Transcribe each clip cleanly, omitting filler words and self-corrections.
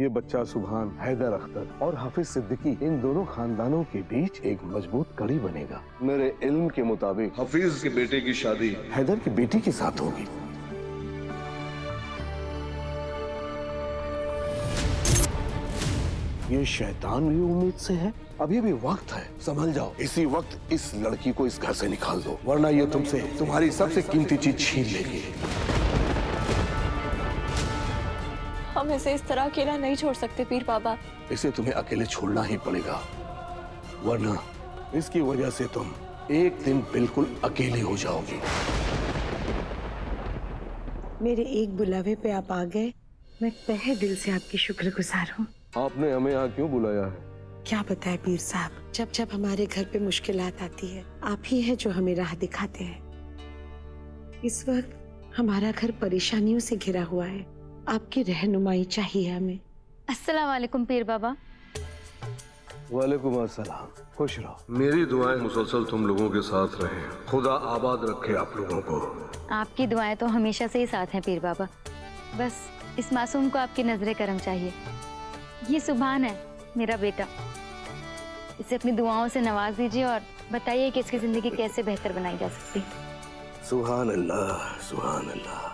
ये बच्चा सुभान, हैदर अख्तर और हाफिज सिद्दीकी, इन दोनों खानदानों के बीच एक मजबूत कड़ी बनेगा। मेरे इल्म के मुताबिक हफीज के बेटे की शादी हैदर की बेटी के साथ होगी। ये शैतान भी उम्मीद से है। अभी भी वक्त है, संभल जाओ। इसी वक्त इस लड़की को इस घर से निकाल दो, वरना ये तुमसे तुम्हारी सबसे कीमती चीज छीन लेगी। हम इसे इस तरह अकेला नहीं छोड़ सकते पीर बाबा। इसे तुम्हें अकेले छोड़ना ही पड़ेगा, वरना इसकी वजह से तुम एक दिन बिल्कुल अकेले हो जाओगी। मेरे एक बुलावे पे आप आ गए, मैं तहे दिल से आपकी शुक्रगुजार हूँ। आपने हमें यहाँ क्यों बुलाया है? क्या बताए पीर साहब, जब जब हमारे घर पे मुश्किलात आती है, आप ही है जो हमें राह दिखाते हैं। इस वक्त हमारा घर परेशानियों से घिरा हुआ है, आपकी रहनुमाई चाहिए हमें। अस्सलाम वालेकुम पीर बाबा। वालेकुम अस्सलाम, खुश रहो। मेरी दुआएं मुसलसल तुम लोगों के साथ रहें। खुदा आबाद रखे आप लोगों को। आपकी दुआएं तो हमेशा से ही साथ हैं पीर बाबा। बस इस मासूम को आपकी नजरे करम चाहिए। ये सुभान है, मेरा बेटा। इसे अपनी दुआओं से नवाज दीजिए और बताइए कि इसकी जिंदगी कैसे बेहतर बनाई जा सकती। सुभान अल्लाह, सुभान अल्लाह।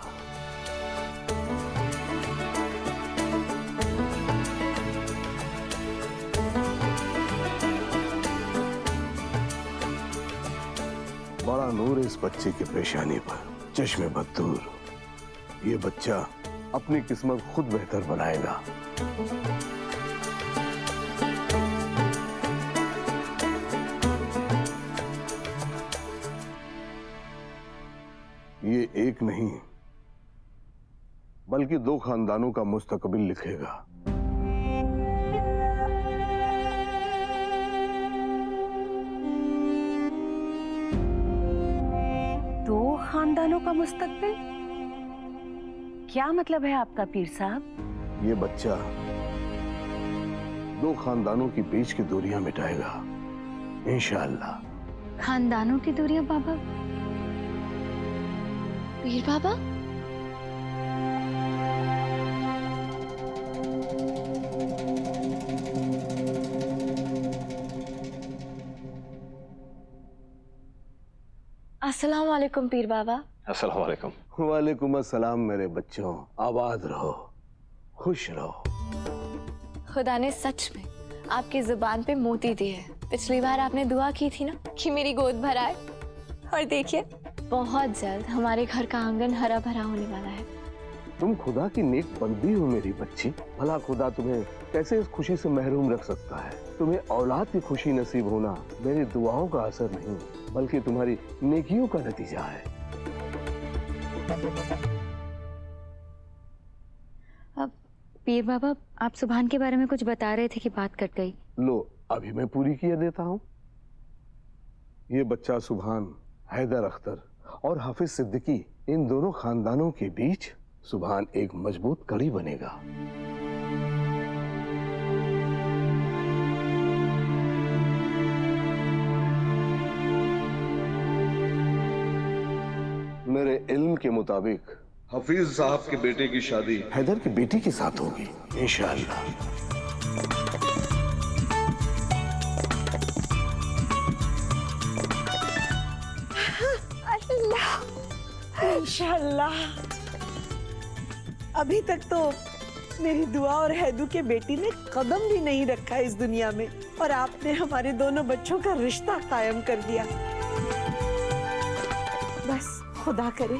बड़ा नूर है इस बच्चे की पेशानी पर, चश्मे बदूर। ये बच्चा अपनी किस्मत खुद बेहतर बनाएगा। ये एक नहीं बल्कि 2 खानदानों का मुस्तकबिल लिखेगा। खानदानों का मुस्तकबिल? क्या मतलब है आपका पीर साहब? ये बच्चा 2 खानदानों की बीच की दूरियां मिटाएगा, इंशाअल्लाह। खानदानों की दूरियां बाबा? पीर बाबा, अस्सलाम वालेकुम पीर बाबा। अस्सलाम वालेकुम। वालेकुम अस्सलाम मेरे बच्चों, आबाद रहो, खुश रहो। खुदा ने सच में आपकी जुबान पे मोती दिए है। पिछली बार आपने दुआ की थी ना कि मेरी गोद भर आए, और देखिए बहुत जल्द हमारे घर का आंगन हरा भरा होने वाला है। तुम खुदा की नेक बंदी हो मेरी बच्ची। भला खुदा तुम्हें कैसे इस खुशी से महरूम रख सकता है? तुम्हें औलाद की खुशी नसीब होना मेरी दुआओं का असर नहीं, बल्कि तुम्हारी नेकियों का नतीजा है। अब पीर बाबा, आप सुभान के बारे में कुछ बता रहे थे कि बात कट गई। लो, अभी मैं पूरी किए देता हूँ। ये बच्चा सुभान, हैदर अख्तर और हाफिज सिद्दीकी, इन दोनों खानदानों के बीच सुभान एक मजबूत कड़ी बनेगा। मेरे इल्म के मुताबिक हफीज साहब के बेटे की शादी हैदर की बेटी के साथ होगी, इंशाअल्लाह। अल्लाह, इंशाअल्लाह। अभी तक तो मेरी दुआ और हैदू के बेटी ने कदम भी नहीं रखा इस दुनिया में, और आपने हमारे दोनों बच्चों का रिश्ता कायम कर दिया। बस खुदा करे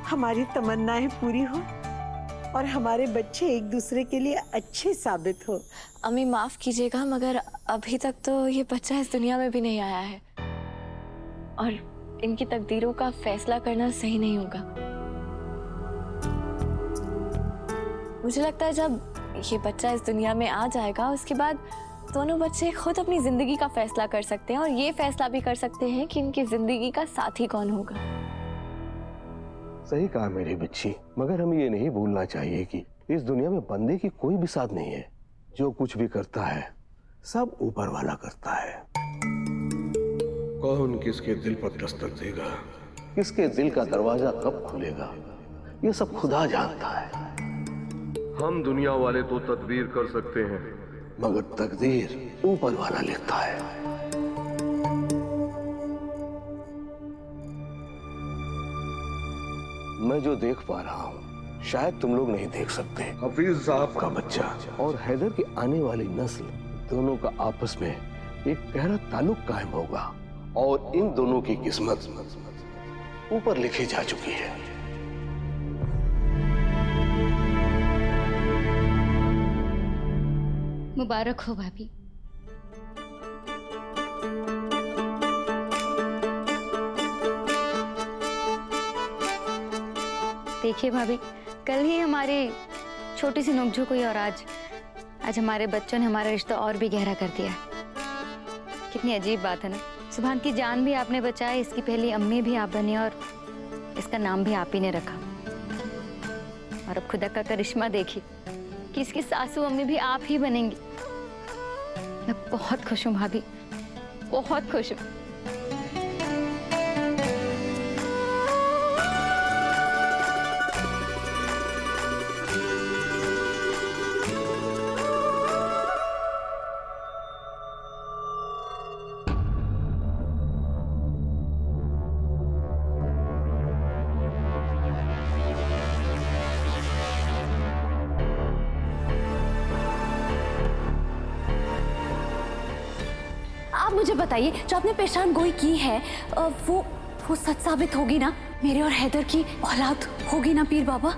हमारी तमन्नाएं पूरी हो और हमारे बच्चे एक दूसरे के लिए अच्छे साबित हो। अम्मी माफ कीजिएगा, मगर अभी तक तो ये बच्चा इस दुनिया में भी नहीं आया है, और इनकी तकदीरों का फैसला करना सही नहीं होगा। मुझे लगता है जब ये बच्चा इस दुनिया में आ जाएगा, उसके बाद दोनों बच्चे खुद अपनी जिंदगी का फैसला कर सकते हैं, और ये फैसला भी कर सकते हैं कि इनकी जिंदगी का साथी कौन होगा। सही कहा मेरी बच्ची, मगर हमें ये नहीं भूलना चाहिए कि इस दुनिया में बंदे की कोई भी साथ नहीं है। जो कुछ भी करता है सब ऊपर वाला करता है। कौन किसके दिल पर दस्तक देगा, किसके दिल का दरवाजा कब खुलेगा, ये सब खुदा जानता है। हम दुनिया वाले तो तदबीर कर सकते हैं, मगर तकदीर ऊपर वाला लिखता है। मैं जो देख पा रहा हूं शायद तुम लोग नहीं देख सकते। हफीज साहब का बच्चा और हैदर की आने वाली नस्ल दोनों का आपस में एक गहरा ताल्लुक कायम होगा और इन दोनों की किस्मत ऊपर लिखी जा चुकी है। मुबारक हो भाभी। देखिए भाभी, कल ही हमारी छोटी सी नोकझोंक हुई और आज हमारे बच्चों ने हमारा रिश्ता और भी गहरा कर दिया है। कितनी अजीब बात है ना, सुभान की जान भी आपने बचाई, इसकी पहली अम्मी भी आप बनी और इसका नाम भी आप ही ने रखा। और अब खुदा का करिश्मा देखिए कि इसकी सासू अम्मी भी आप ही बनेंगी। मैं बहुत खुश हूँ भाभी, बहुत खुश हूँ। आप मुझे बताइए, जो आपने पेशान गोई की है वो सच साबित होगी ना? मेरे और हैदर की औलाद होगी ना पीर बाबा?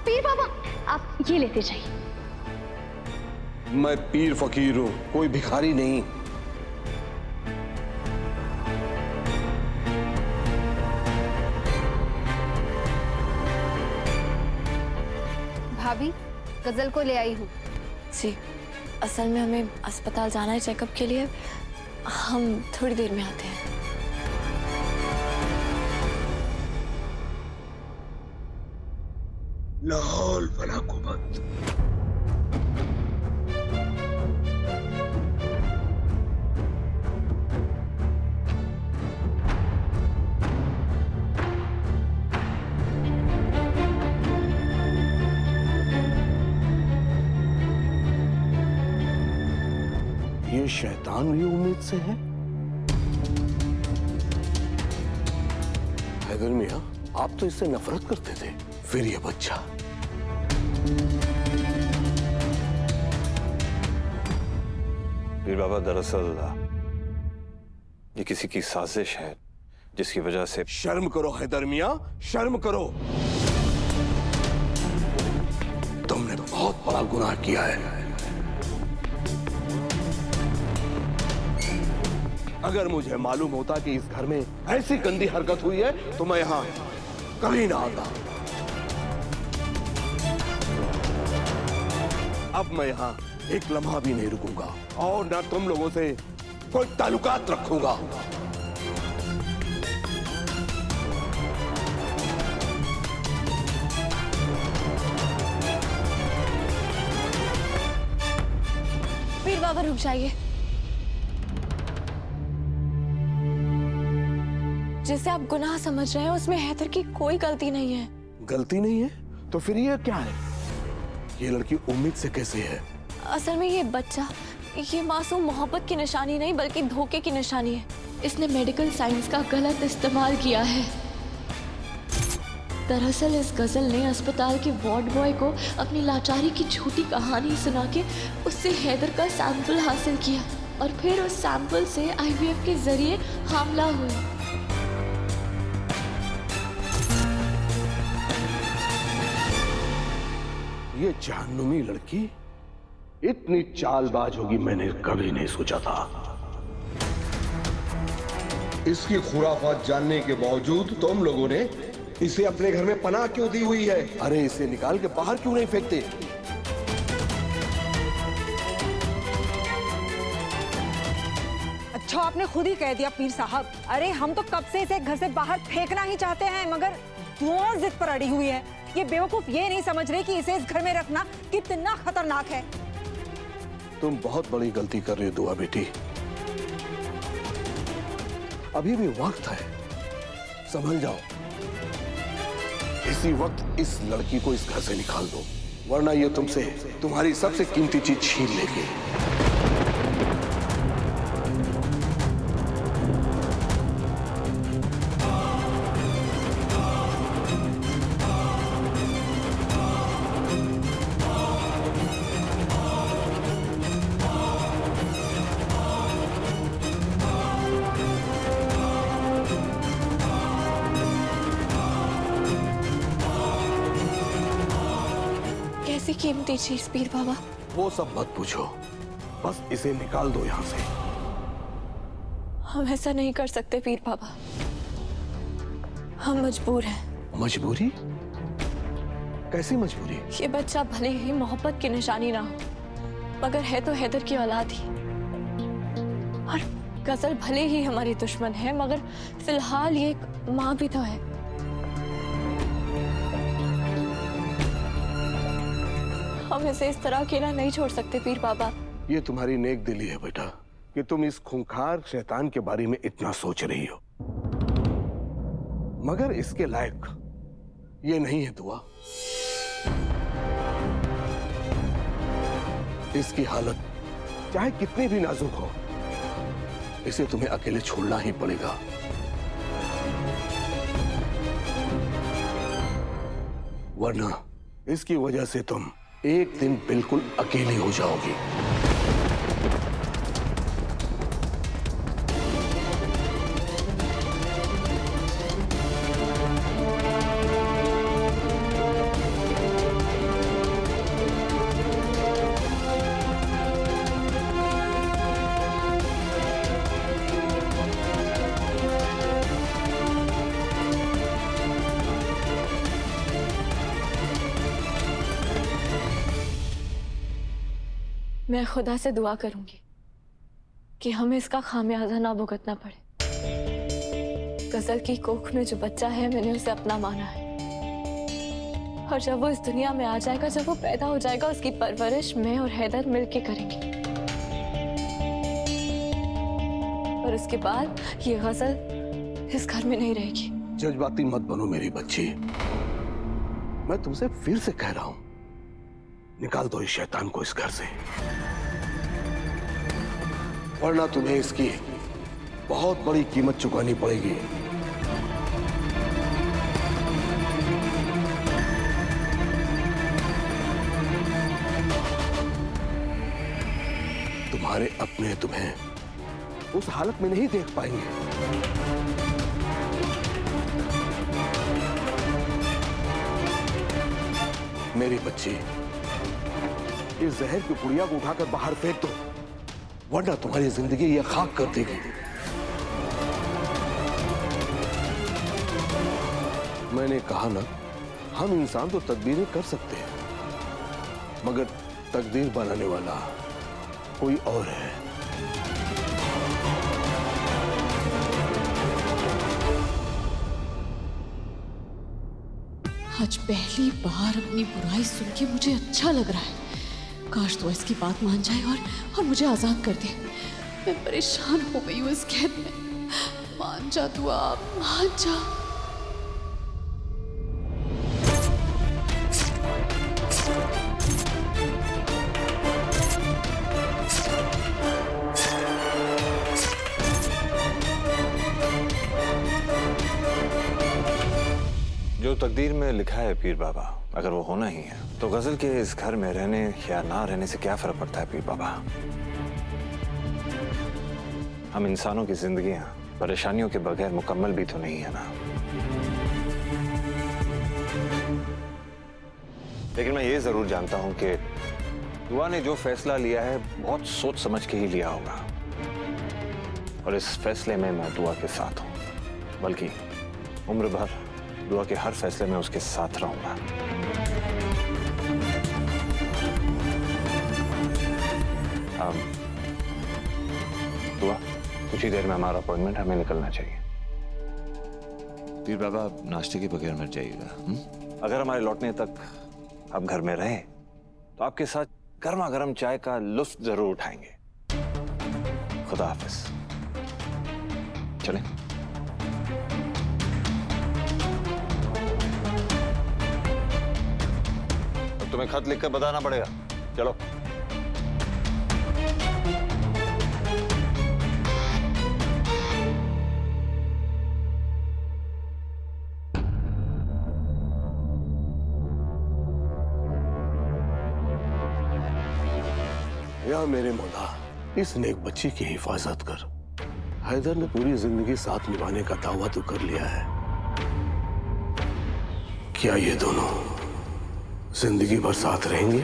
पीर बाबा, आप ये लेते जाइए। मैं पीर फकीर हूं, कोई भिखारी नहीं। भाभी, गजल को ले आई हूँ। जी, असल में हमें अस्पताल जाना है चेकअप के लिए। हम थोड़ी देर में आते हैं। लाहौल वला कुव्वत। ये शैतान भी उम्मीद से है। हैदर मियां, आप तो इससे नफरत करते थे, फिर ये बच्चा। पीर बाबा, दरअसल ये किसी की साजिश है जिसकी वजह से। शर्म करो हैदर मियां, शर्म करो। तुमने बहुत बड़ा गुनाह किया है। अगर मुझे मालूम होता कि इस घर में ऐसी गंदी हरकत हुई है तो मैं यहां कभी ना आता। अब मैं यहां एक लम्हा भी नहीं रुकूंगा और ना तुम लोगों से कोई ताल्लुकात रखूंगा। पीर बाबा रुक जाइए। जिसे आप गुनाह समझ रहे हैं उसमें हैदर की कोई गलती नहीं है। गलती नहीं है तो फिर ये क्या है? ये लड़की उम्मीद से कैसे है? असल में ये बच्चा, ये मासूम मोहब्बत की निशानी नहीं बल्कि धोखे की निशानी है। इसने मेडिकल साइंस का गलत इस्तेमाल किया है। दरअसल इस गजल ने अस्पताल के वार्ड बॉय को अपनी लाचारी की झूठी कहानी सुना के उससे हैदर का सैंपल हासिल किया और फिर उस सैंपल से आईवीएफ के जरिए हमला हुआ। ये जहन्नुमी लड़की इतनी चालबाज होगी मैंने कभी नहीं सोचा था। इसकी खुराफात जानने के बावजूद तुम लोगों ने इसे अपने घर में पनाह क्यों दी हुई है? अरे इसे निकाल के बाहर क्यों नहीं फेंकते? अच्छा, आपने खुद ही कह दिया पीर साहब। अरे हम तो कब से इसे घर से बाहर फेंकना ही चाहते हैं, मगर दुआ जिद पर अड़ी हुई है। ये बेवकूफ ये नहीं समझ रहे कि इसे इस घर में रखना कितना खतरनाक है। तुम बहुत बड़ी गलती कर रही हो दुआ बेटी। अभी भी वक्त है, संभल जाओ। इसी वक्त इस लड़की को इस घर से निकाल दो, वरना ये तुमसे तुम्हारी सबसे कीमती चीज छीन लेगी। कैसी कीमती चीज पीर बाबा? वो सब मत पूछो, बस इसे निकाल दो यहाँ से। हम ऐसा नहीं कर सकते पीर बाबा, हम मजबूर हैं। मजबूरी? कैसी मजबूरी? ये बच्चा भले ही मोहब्बत की निशानी ना हो, मगर है तो हैदर की औलाद ही। और गजल भले ही हमारी दुश्मन है, मगर फिलहाल ये एक माँ भी तो है। हम इसे इस तरह अकेला नहीं छोड़ सकते पीर बाबा। ये तुम्हारी नेक दिली है बेटा कि तुम इस खूंखार शैतान के बारे में इतना सोच रही हो, मगर इसके लायक ये नहीं है दुआ। इसकी हालत चाहे कितनी भी नाजुक हो, इसे तुम्हें अकेले छोड़ना ही पड़ेगा। वरना इसकी वजह से तुम एक दिन बिल्कुल अकेली हो जाओगी। मैं खुदा से दुआ करूंगी कि हमें इसका खामियाजा ना भुगतना पड़े। गजल की कोख में जो बच्चा है, मैंने उसे अपना माना है, और जब वो इस दुनिया में आ जाएगा, जब वो पैदा हो जाएगा, उसकी परवरिश मैं और हैदर मिलके करेंगे। और उसके बाद ये गजल इस घर में नहीं रहेगी। जज्बाती मत बनो मेरी बच्ची, मैं तुमसे फिर से कह रहा हूं, निकाल दो इस शैतान को इस घर से, वरना तुम्हें इसकी बहुत बड़ी कीमत चुकानी पड़ेगी। तुम्हारे अपने तुम्हें उस हालत में नहीं देख पाएंगे। मेरी बच्ची, इस जहर की पुड़िया को उठाकर बाहर फेंक दो, वरना तुम्हारी जिंदगी ये खाक कर देगी। मैंने कहा ना, हम इंसान तो तदबीरें कर सकते हैं, मगर तकदीर बनाने वाला कोई और है। आज पहली बार अपनी बुराई सुन के मुझे अच्छा लग रहा है। काश तो इसकी बात मान जाए और मुझे आजाद कर दे। मैं परेशान हो गई हूँ इस कैद में। मान जा तू, आप मान जा। जो तकदीर में लिखा है पीर बाबा, अगर वो होना ही है, तो गजल के इस घर में रहने या ना रहने से क्या फर्क पड़ता है पीर बाबा? हम इंसानों की जिंदगियां परेशानियों के बगैर मुकम्मल भी तो नहीं है ना। लेकिन मैं ये जरूर जानता हूं कि दुआ ने जो फैसला लिया है, बहुत सोच समझ के ही लिया होगा, और इस फैसले में मैं दुआ के साथ हूं, बल्कि उम्र भर दुआ के हर फैसले में उसके साथ रहूंगा। दुआ, कुछ ही देर में हमारा अपॉइंटमेंट, हमें निकलना चाहिए। पीर बाबा, आप नाश्ते के बगैर मत जाइएगा। अगर हमारे लौटने तक आप घर में रहे तो आपके साथ गर्मा गर्म चाय का लुत्फ जरूर उठाएंगे। खुदा हाफिज। चलें। अब तुम्हें खत लिखकर बताना पड़ेगा। चलो। या मेरे मौला, इस नेक बच्ची की हिफाजत कर। हैदर ने पूरी जिंदगी साथ निभाने का दावा तो कर लिया है, क्या ये दोनों जिंदगी भर साथ रहेंगे?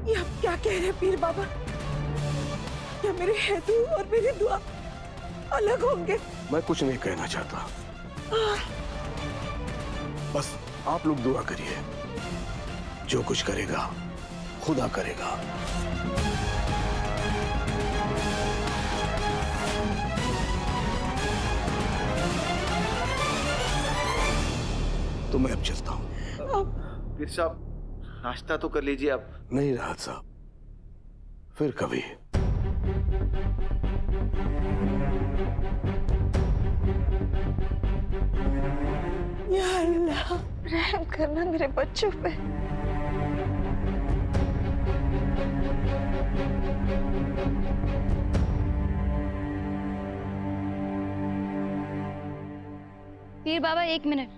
ये आप क्या कह रहे हैं पीर बाबा? क्या मेरे हैदू और मेरी दुआ अलग होंगे? मैं कुछ नहीं कहना चाहता, बस आप लोग दुआ करिए। जो कुछ करेगा खुदा करेगा। तो मैं अब चलता हूं। पीर साहब, नाश्ता तो कर लीजिए आप। नहीं राहत साहब, फिर कभी। या अल्लाह, रहम करना मेरे बच्चों पे। पीर बाबा 1 मिनट।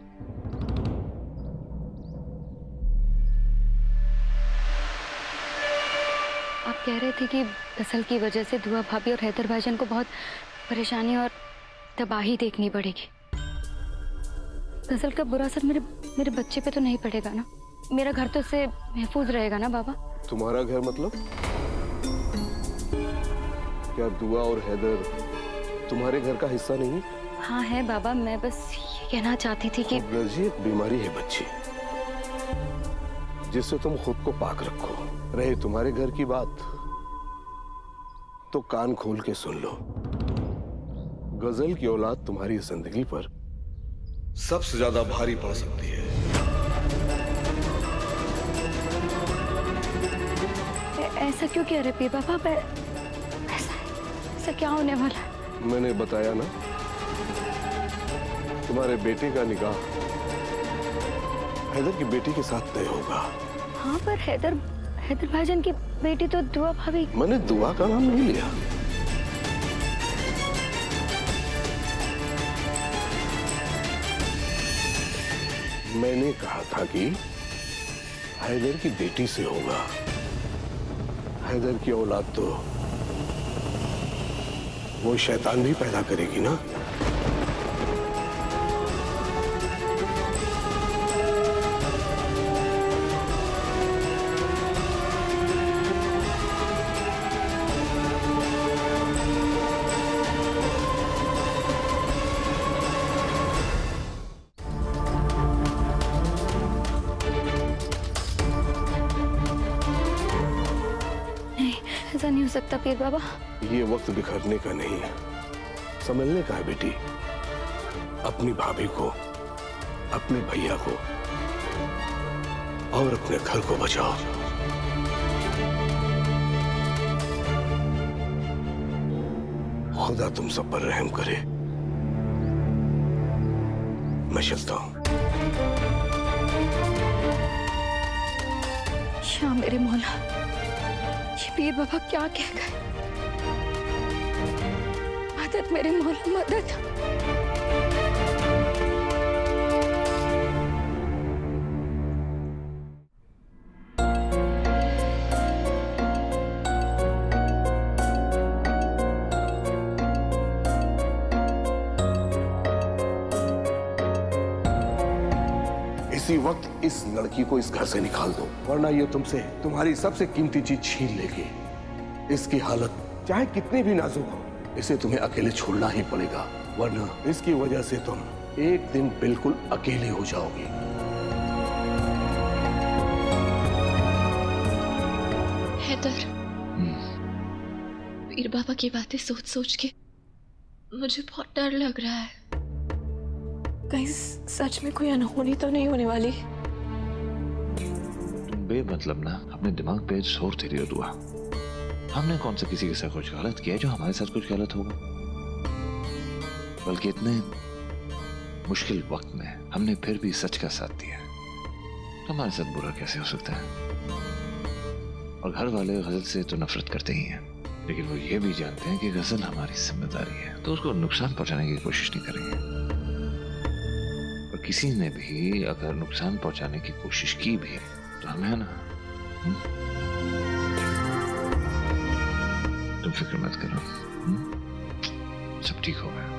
आप कह रहे थे कि दसल की वजह से दुआ भाभी और हैदर भाईजान को बहुत परेशानी और तबाही देखनी पड़ेगी। दसल का बुरा असर मेरे बच्चे पे तो नहीं पड़ेगा ना? मेरा घर तो इससे महफूज रहेगा ना बाबा? तुम्हारा घर मतलब? क्या दुआ और हैदर तुम्हारे घर का हिस्सा नहीं? हाँ है बाबा, मैं बस ये कहना चाहती थी कि एलर्जी एक बीमारी है बच्ची, जिससे तुम खुद को पाक रखो। रहे तुम्हारे घर की बात, तो कान खोल के सुन लो। गजल की औलाद तुम्हारी जिंदगी पर सबसे ज्यादा भारी पड़ सकती है। ऐसा क्यों कह रहे पीर बाबा? ऐसा क्या होने वाला है? मैंने बताया ना, तुम्हारे बेटे का निकाह हैदर की बेटी के साथ तय होगा। हाँ, पर हैदर भाईजान की बेटी तो दुआ भाभी। मैंने दुआ का नाम नहीं लिया। मैंने कहा था कि हैदर की बेटी से होगा। हैदर की औलाद तो वो शैतान भी पैदा करेगी ना। ऐसा नहीं हो सकता पीर बाबा। ये वक्त बिखरने का नहीं है, संभलने का है बेटी। अपनी भाभी को, अपने भैया को और अपने घर को बचाओ। खुदा तुम सब पर रहम करे। मैं चलता हूं। शाह मेरे मौला, ये पीर बाबा क्या कह गए? मदद मेरे मौला, मदद। इसी वक्त इस लड़की को इस घर से निकाल दो, वरना ये तुमसे तुम्हारी सबसे कीमती चीज छीन लेगी। इसकी हालत चाहे कितनी भी नाजुक हो, इसे तुम्हें अकेले छोड़ना ही पड़ेगा, वरना इसकी वजह से तुम एक दिन बिल्कुल अकेले हो जाओगी। हैदर, पीर बाबा की बातें सोच सोच के मुझे बहुत डर लग रहा है। कहीं सच में कोई अनहोनी तो नहीं होने वाली? तुम बेमतलब ना अपने दिमाग पे जोर दे रही हो दुआ। हमने कौन सा किसी के साथ कुछ गलत किया है जो हमारे साथ कुछ गलत होगा? बल्कि इतने मुश्किल वक्त में हमने फिर भी सच का साथ दिया। तो हमारे साथ बुरा कैसे हो सकता है? और घर वाले गजल से तो नफरत करते ही हैं, लेकिन वो ये भी जानते हैं कि गजल हमारी जिम्मेदारी है, तो उसको नुकसान पहुंचाने की कोशिश नहीं करेंगे। और किसी ने भी अगर नुकसान पहुंचाने की कोशिश की भी तो हमें है ना। तुम फिक्र मत करो, सब ठीक होगा।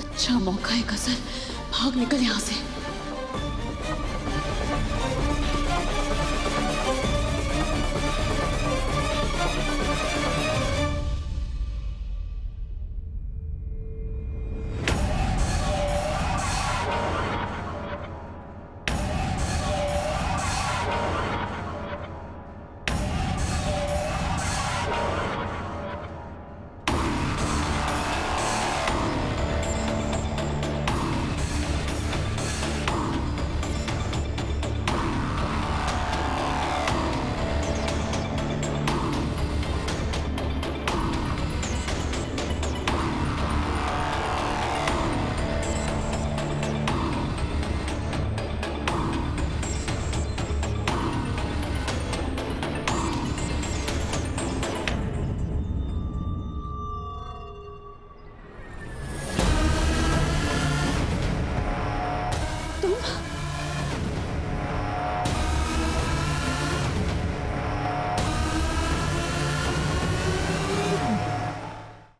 अच्छा मौका है गजल, भाग निकल यहाँ से। तुम